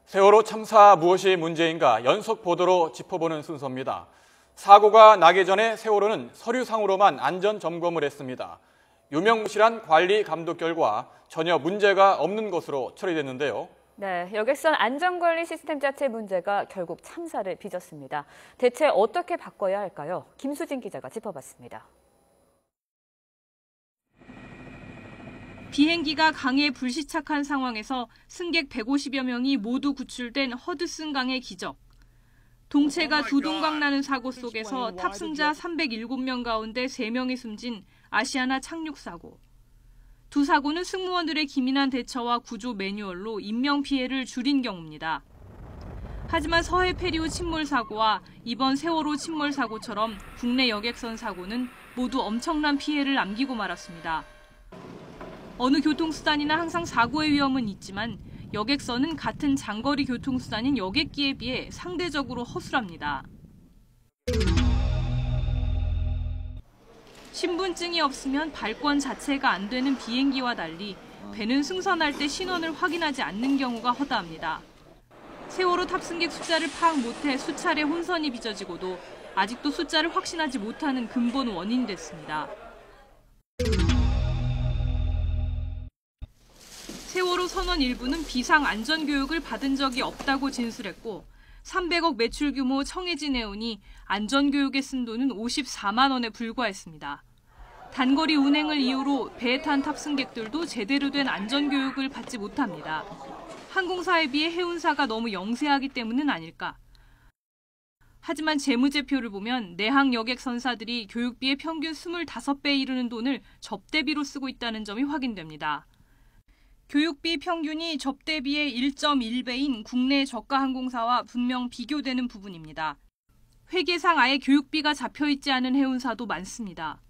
세월호 참사 무엇이 문제인가 연속 보도로 짚어보는 순서입니다. 사고가 나기 전에 세월호는 서류상으로만 안전 점검을 했습니다. 유명무실한 관리 감독 결과 전혀 문제가 없는 것으로 처리됐는데요. 네, 여객선 안전관리 시스템 자체 문제가 결국 참사를 빚었습니다. 대체 어떻게 바꿔야 할까요? 김수진 기자가 짚어봤습니다. 비행기가 강에 불시착한 상황에서 승객 150여 명이 모두 구출된 허드슨 강의 기적. 동체가 두둥강 나는 사고 속에서 탑승자 307명 가운데 3명이 숨진 아시아나 착륙 사고. 두 사고는 승무원들의 기민한 대처와 구조 매뉴얼로 인명피해를 줄인 경우입니다. 하지만 서해 페리우 침몰 사고와 이번 세월호 침몰 사고처럼 국내 여객선 사고는 모두 엄청난 피해를 남기고 말았습니다. 어느 교통수단이나 항상 사고의 위험은 있지만 여객선은 같은 장거리 교통수단인 여객기에 비해 상대적으로 허술합니다. 신분증이 없으면 발권 자체가 안 되는 비행기와 달리 배는 승선할 때 신원을 확인하지 않는 경우가 허다합니다. 세월호 탑승객 숫자를 파악 못해 수차례 혼선이 빚어지고도 아직도 숫자를 확신하지 못하는 근본 원인이 됐습니다. 세월호 선원 일부는 비상 안전교육을 받은 적이 없다고 진술했고 300억 매출 규모 청해진 해운이 안전교육에 쓴 돈은 54만 원에 불과했습니다. 단거리 운행을 이유로 배에 탄 탑승객들도 제대로 된 안전교육을 받지 못합니다. 항공사에 비해 해운사가 너무 영세하기 때문은 아닐까. 하지만 재무제표를 보면 내항 여객선사들이 교육비의 평균 25배에 이르는 돈을 접대비로 쓰고 있다는 점이 확인됩니다. 교육비 평균이 접대비의 1.1배인 국내 저가 항공사와 분명 비교되는 부분입니다. 회계상 아예 교육비가 잡혀있지 않은 해운사도 많습니다.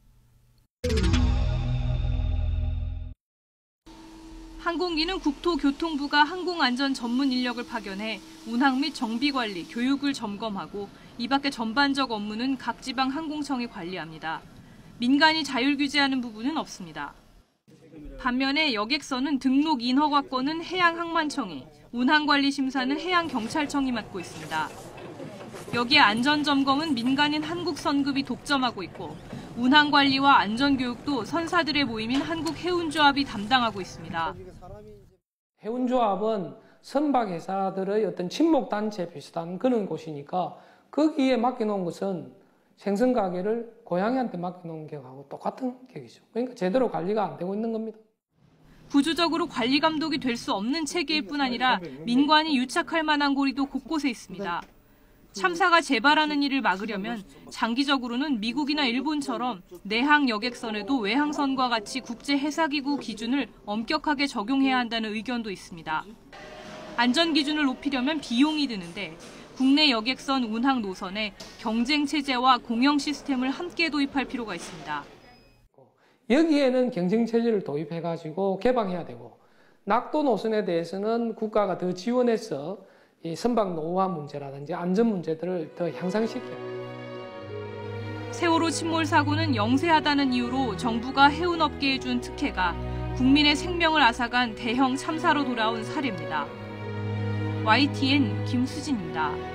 항공기는 국토교통부가 항공안전 전문 인력을 파견해 운항 및 정비관리, 교육을 점검하고 이 밖의 전반적 업무는 각 지방 항공청이 관리합니다. 민간이 자율규제하는 부분은 없습니다. 반면에 여객선은 등록 인허가권은 해양항만청이, 운항관리 심사는 해양경찰청이 맡고 있습니다. 여기에 안전점검은 민간인 한국선급이 독점하고 있고 운항관리와 안전교육도 선사들의 모임인 한국해운조합이 담당하고 있습니다. 해운조합은 선박회사들의 어떤 친목단체 비슷한 그런 곳이니까 거기에 맡겨놓은 것은 생선가게를 고양이한테 맡겨놓은 격하고 똑같은 격이죠. 그러니까 제대로 관리가 안 되고 있는 겁니다. 구조적으로 관리 감독이 될 수 없는 체계일 뿐 아니라 민관이 유착할 만한 고리도 곳곳에 있습니다. 참사가 재발하는 일을 막으려면 장기적으로는 미국이나 일본처럼 내항 여객선에도 외항선과 같이 국제해사기구 기준을 엄격하게 적용해야 한다는 의견도 있습니다. 안전 기준을 높이려면 비용이 드는데 국내 여객선 운항 노선에 경쟁 체제와 공영 시스템을 함께 도입할 필요가 있습니다. 여기에는 경쟁 체제를 도입해가지고 개방해야 되고 낙도 노선에 대해서는 국가가 더 지원해서 이 선박 노후화 문제라든지 안전 문제들을 더 향상시켜야 합니다. 세월호 침몰 사고는 영세하다는 이유로 정부가 해운업계에 준 특혜가 국민의 생명을 앗아간 대형 참사로 돌아온 사례입니다. YTN 김수진입니다.